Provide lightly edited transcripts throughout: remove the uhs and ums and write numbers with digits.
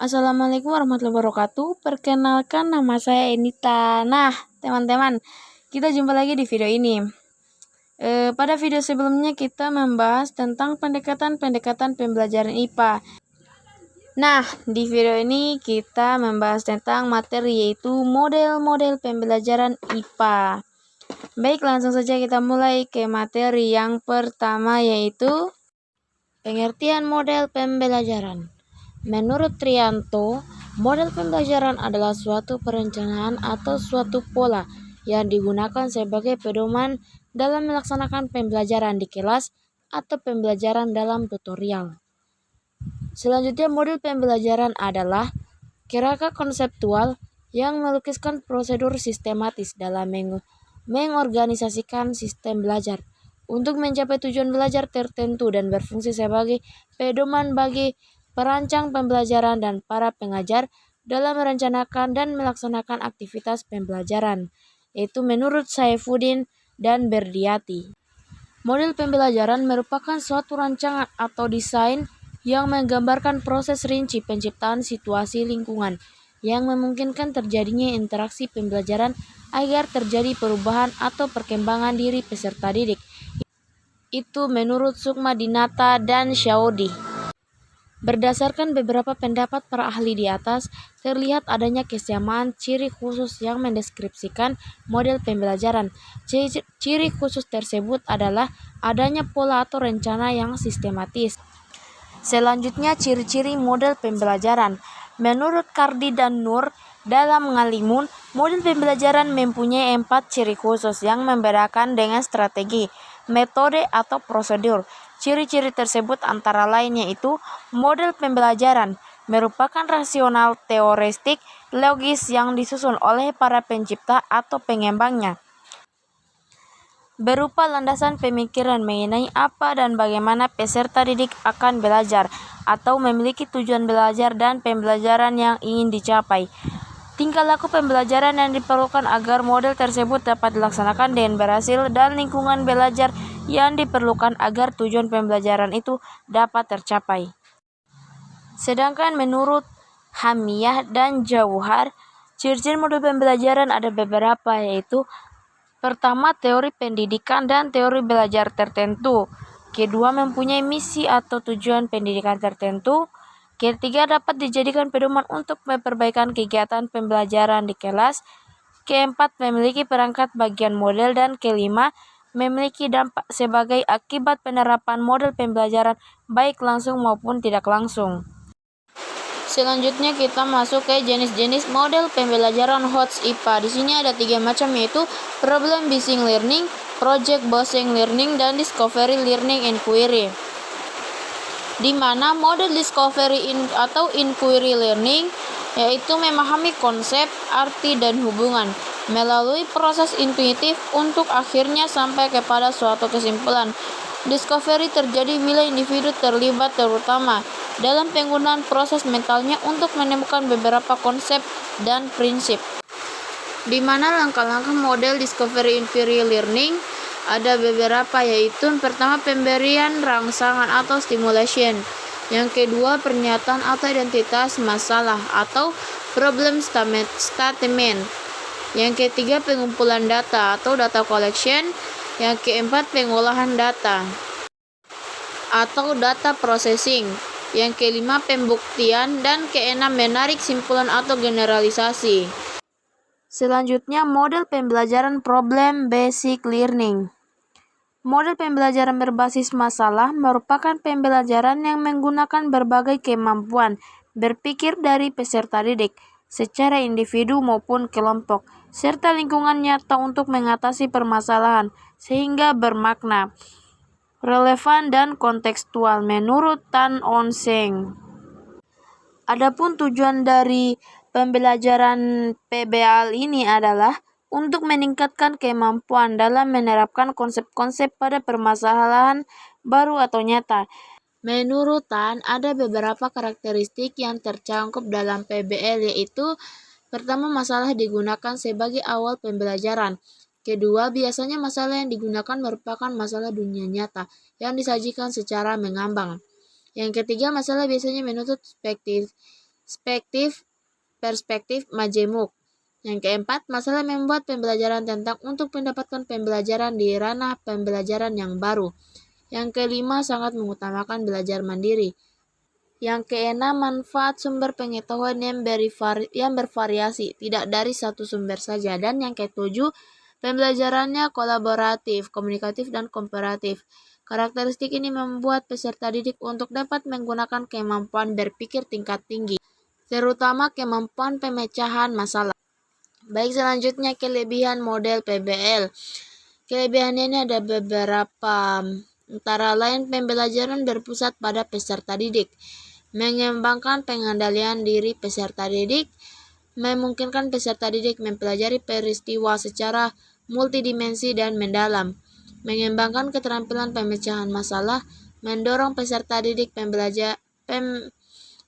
Assalamualaikum warahmatullahi wabarakatuh. Perkenalkan, nama saya Enita. Nah, teman-teman, kita jumpa lagi di video ini. Pada video sebelumnya kita membahas tentang pendekatan-pendekatan pembelajaran IPA. Nah, di video ini kita membahas tentang materi, yaitu model-model pembelajaran IPA. Baik, langsung saja kita mulai ke materi yang pertama, yaitu pengertian model pembelajaran. Menurut Trianto, model pembelajaran adalah suatu perencanaan atau suatu pola yang digunakan sebagai pedoman dalam melaksanakan pembelajaran di kelas atau pembelajaran dalam tutorial. Selanjutnya, model pembelajaran adalah kerangka konseptual yang melukiskan prosedur sistematis dalam mengorganisasikan sistem belajar untuk mencapai tujuan belajar tertentu dan berfungsi sebagai pedoman bagi perancang pembelajaran dan para pengajar dalam merencanakan dan melaksanakan aktivitas pembelajaran, yaitu menurut Saifuddin dan Berdiati. Model pembelajaran merupakan suatu rancangan atau desain yang menggambarkan proses rinci penciptaan situasi lingkungan yang memungkinkan terjadinya interaksi pembelajaran agar terjadi perubahan atau perkembangan diri peserta didik. Itu menurut Sukmadinata dan Syaudi. Berdasarkan beberapa pendapat para ahli di atas, terlihat adanya kesamaan ciri khusus yang mendeskripsikan model pembelajaran. Ciri khusus tersebut adalah adanya pola atau rencana yang sistematis. Selanjutnya, ciri-ciri model pembelajaran. Menurut Kardi dan Nur, dalam Ngalimun, model pembelajaran mempunyai 4 ciri khusus yang membedakan dengan strategi, metode, atau prosedur. Ciri-ciri tersebut antara lain yaitu model pembelajaran merupakan rasional, teoretik, logis yang disusun oleh para pencipta atau pengembangnya, berupa landasan pemikiran mengenai apa dan bagaimana peserta didik akan belajar atau memiliki tujuan belajar dan pembelajaran yang ingin dicapai. Tingkah laku pembelajaran yang diperlukan agar model tersebut dapat dilaksanakan dengan berhasil dan lingkungan belajar yang diperlukan agar tujuan pembelajaran itu dapat tercapai. Sedangkan menurut Hamiyah dan Jauhar, ciri-ciri model pembelajaran ada beberapa, yaitu pertama, teori pendidikan dan teori belajar tertentu. Kedua, mempunyai misi atau tujuan pendidikan tertentu. Ketiga, dapat dijadikan pedoman untuk memperbaikan kegiatan pembelajaran di kelas. Keempat, memiliki perangkat bagian model. Dan kelima, memiliki dampak sebagai akibat penerapan model pembelajaran baik langsung maupun tidak langsung. Selanjutnya kita masuk ke jenis-jenis model pembelajaran HOTS IPA. Di sini ada 3 macam, yaitu problem based learning, project based learning, dan discovery learning inquiry. Di mana model discovery atau inquiry learning yaitu memahami konsep, arti, dan hubungan melalui proses intuitif untuk akhirnya sampai kepada suatu kesimpulan. Discovery terjadi bila individu terlibat terutama dalam penggunaan proses mentalnya untuk menemukan beberapa konsep dan prinsip. Di mana langkah-langkah model discovery inquiry learning ada beberapa, yaitu yang pertama pemberian rangsangan atau stimulation, yang kedua pernyataan atau identitas masalah atau problem statement, yang ketiga pengumpulan data atau data collection, yang keempat pengolahan data atau data processing, yang kelima pembuktian, dan keenam menarik simpulan atau generalisasi. Selanjutnya, model pembelajaran problem basic learning. Model pembelajaran berbasis masalah merupakan pembelajaran yang menggunakan berbagai kemampuan berpikir dari peserta didik secara individu maupun kelompok, serta lingkungan nyata untuk mengatasi permasalahan sehingga bermakna, relevan, dan kontekstual menurut Tan On Seng. Adapun tujuan dari pembelajaran PBL ini adalah untuk meningkatkan kemampuan dalam menerapkan konsep-konsep pada permasalahan baru atau nyata. Menurut Tan, ada beberapa karakteristik yang tercangkup dalam PBL, yaitu pertama, masalah digunakan sebagai awal pembelajaran. Kedua, biasanya masalah yang digunakan merupakan masalah dunia nyata yang disajikan secara mengambang. Yang ketiga, masalah biasanya menuntut perspektif majemuk. Yang keempat, masalah membuat pembelajaran tentang untuk mendapatkan pembelajaran di ranah pembelajaran yang baru. Yang kelima, sangat mengutamakan belajar mandiri. Yang keenam, manfaat sumber pengetahuan yang bervariasi, tidak dari satu sumber saja. Dan yang ketujuh, pembelajarannya kolaboratif, komunikatif, dan komparatif. Karakteristik ini membuat peserta didik untuk dapat menggunakan kemampuan berpikir tingkat tinggi, terutama kemampuan pemecahan masalah. Baik, selanjutnya kelebihan model PBL. Kelebihannya ini ada beberapa, antara lain pembelajaran berpusat pada peserta didik, mengembangkan pengendalian diri peserta didik, memungkinkan peserta didik mempelajari peristiwa secara multidimensi dan mendalam, mengembangkan keterampilan pemecahan masalah, mendorong peserta didik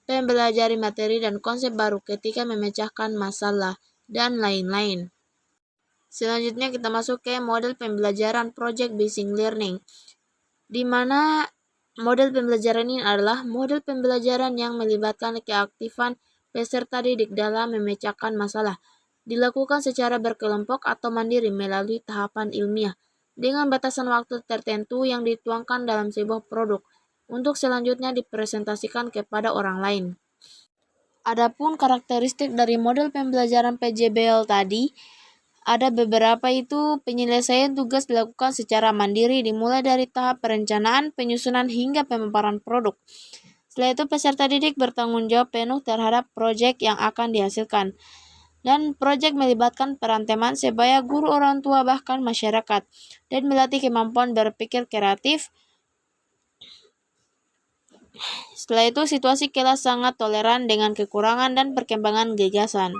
mempelajari materi dan konsep baru ketika memecahkan masalah, dan lain-lain. Selanjutnya kita masuk ke model pembelajaran project-based learning, di mana model pembelajaran ini adalah model pembelajaran yang melibatkan keaktifan peserta didik dalam memecahkan masalah, dilakukan secara berkelompok atau mandiri melalui tahapan ilmiah, dengan batasan waktu tertentu yang dituangkan dalam sebuah produk, untuk selanjutnya dipresentasikan kepada orang lain. Adapun karakteristik dari model pembelajaran PJBL tadi, ada beberapa, itu penyelesaian tugas dilakukan secara mandiri dimulai dari tahap perencanaan, penyusunan, hingga pemaparan produk. Setelah itu peserta didik bertanggung jawab penuh terhadap proyek yang akan dihasilkan. Dan proyek melibatkan peran teman sebaya guru, orang tua, bahkan masyarakat, dan melatih kemampuan berpikir kreatif. Setelah itu situasi kelas sangat toleran dengan kekurangan dan perkembangan gagasan.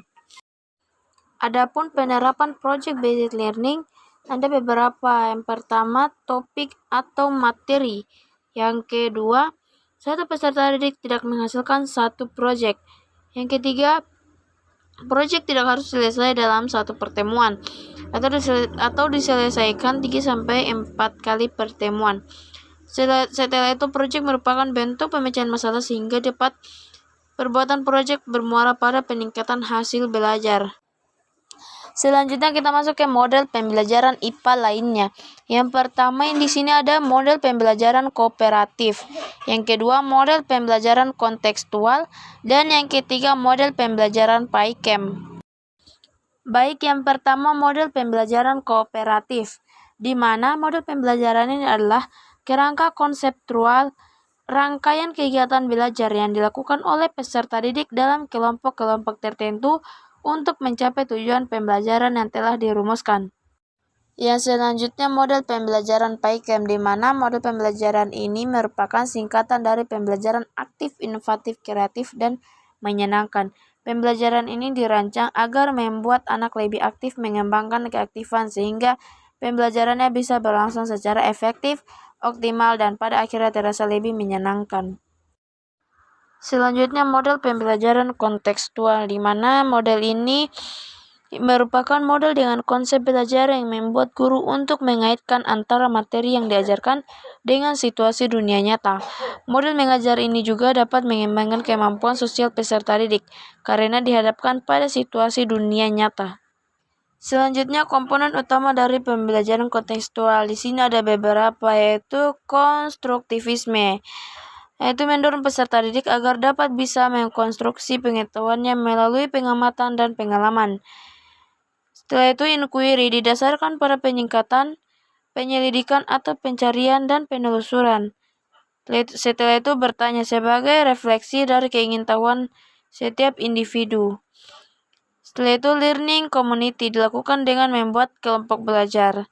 Adapun penerapan project-based learning, ada beberapa. Yang pertama, topik atau materi. Yang kedua, satu peserta didik tidak menghasilkan satu proyek. Yang ketiga, proyek tidak harus selesai dalam satu pertemuan, atau diselesaikan 3-4 kali pertemuan. Setelah itu, proyek merupakan bentuk pemecahan masalah sehingga dapat perbuatan proyek bermuara pada peningkatan hasil belajar. Selanjutnya kita masuk ke model pembelajaran IPA lainnya. Yang pertama di sini ada model pembelajaran kooperatif. Yang kedua model pembelajaran kontekstual, dan yang ketiga model pembelajaran PAICAM. Baik, yang pertama model pembelajaran kooperatif, di mana model pembelajaran ini adalah kerangka konseptual rangkaian kegiatan belajar yang dilakukan oleh peserta didik dalam kelompok-kelompok tertentu untuk mencapai tujuan pembelajaran yang telah dirumuskan. Yang selanjutnya model pembelajaran PAICAM, di mana model pembelajaran ini merupakan singkatan dari pembelajaran aktif, inovatif, kreatif, dan menyenangkan. Pembelajaran ini dirancang agar membuat anak lebih aktif, mengembangkan keaktifan, sehingga pembelajarannya bisa berlangsung secara efektif, optimal, dan pada akhirnya terasa lebih menyenangkan. Selanjutnya model pembelajaran kontekstual, di mana model ini merupakan model dengan konsep belajar yang membuat guru untuk mengaitkan antara materi yang diajarkan dengan situasi dunia nyata. Model mengajar ini juga dapat mengembangkan kemampuan sosial peserta didik karena dihadapkan pada situasi dunia nyata. Selanjutnya komponen utama dari pembelajaran kontekstual, di sini ada beberapa, yaitu konstruktivisme, yaitu mendorong peserta didik agar dapat bisa mengkonstruksi pengetahuannya melalui pengamatan dan pengalaman. Setelah itu inquiry, didasarkan pada penyingkatan, penyelidikan atau pencarian dan penelusuran. Setelah itu bertanya sebagai refleksi dari keingintahuan setiap individu. Setelah itu learning community, dilakukan dengan membuat kelompok belajar.